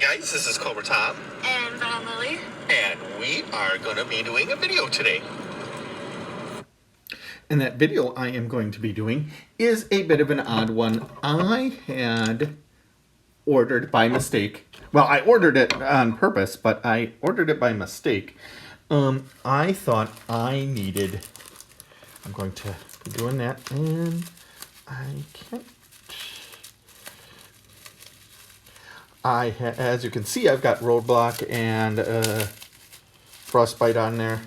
Hi guys, this is Cobra Tom. And Von Lily. And we are going to be doing a video today. And that video I am going to be doing is a bit of an odd one. I had ordered by mistake. Well, I ordered it on purpose, but I ordered it by mistake. I thought I needed... I'm going to be doing that, and I can't... as you can see, I've got Roadblock and Frostbite on there.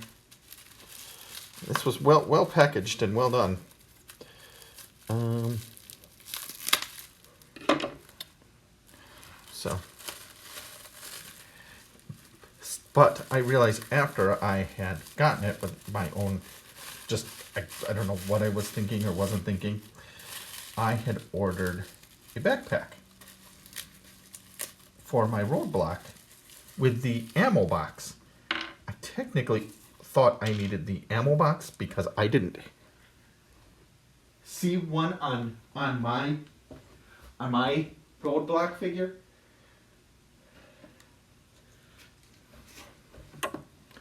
This was well packaged and well done. But I realized after I had gotten it with my own, I don't know what I was thinking or wasn't thinking, I had ordered a backpack for my Roadblock with the ammo box. I technically thought I needed the ammo box because I didn't see one on my Roadblock figure.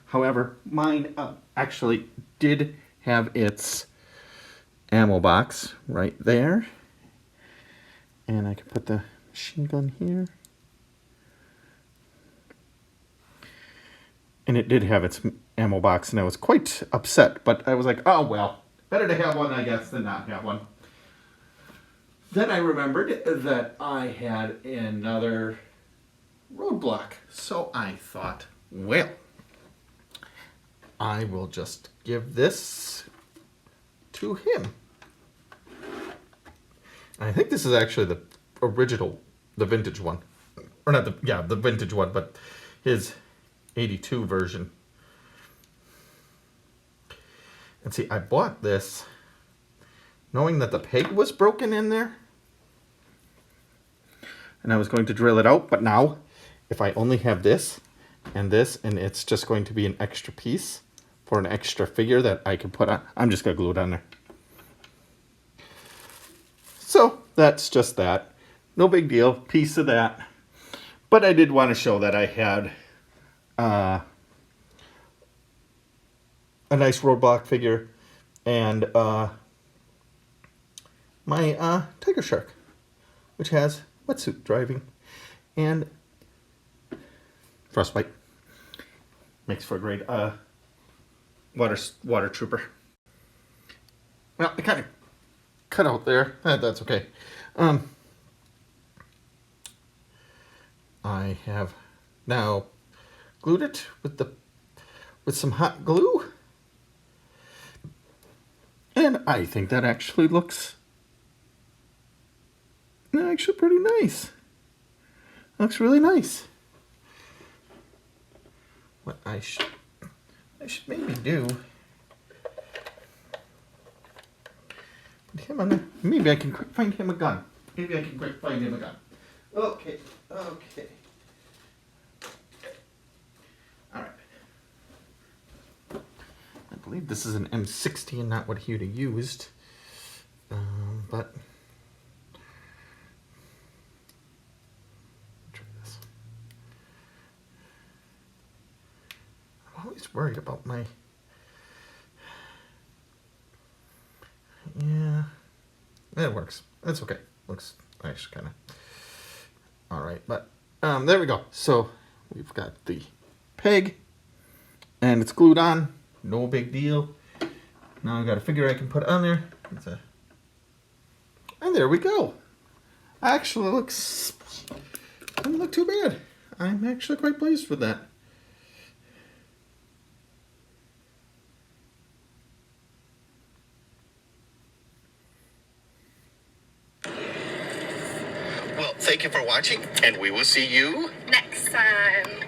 However, mine actually did have its ammo box right there, and I could put the machine gun here. And it did have its ammo box, and I was quite upset, but I was like, oh well, better to have one, I guess, than not have one. Then I remembered that I had another Roadblock, so I thought, well, I will just give this to him. And I think this is actually the original, the vintage one. Or not the vintage one, but his 82 version. And see, I bought this knowing that the peg was broken in there. And I was going to drill it out, but now if I only have this, and it's just going to be an extra piece for an extra figure that I can put on, I'm just going to glue it on there. So that's just that. No big deal, piece of that. But I did want to show that I had a nice Roadblock figure and my Tiger Shark, which has wetsuit driving and Frostbite. Makes for a great water trooper. Well, I kind of cut out there. That's okay. I have now glued it with some hot glue, and I think that actually looks pretty nice. Looks really nice. What I should maybe do, put him on there. Maybe I can quick find him a gun. Okay. All right. I believe this is an M60 and not what he would have used. But try this. I'm always worried about my. Yeah, it works. That's okay. Looks actually kind of. All right, but there we go. So we've got the peg, and it's glued on. No big deal. Now I've got a figure I can put on there. And there we go. Actually, doesn't look too bad. I'm actually quite pleased with that. Well, thank you for watching, and we will see you Next time.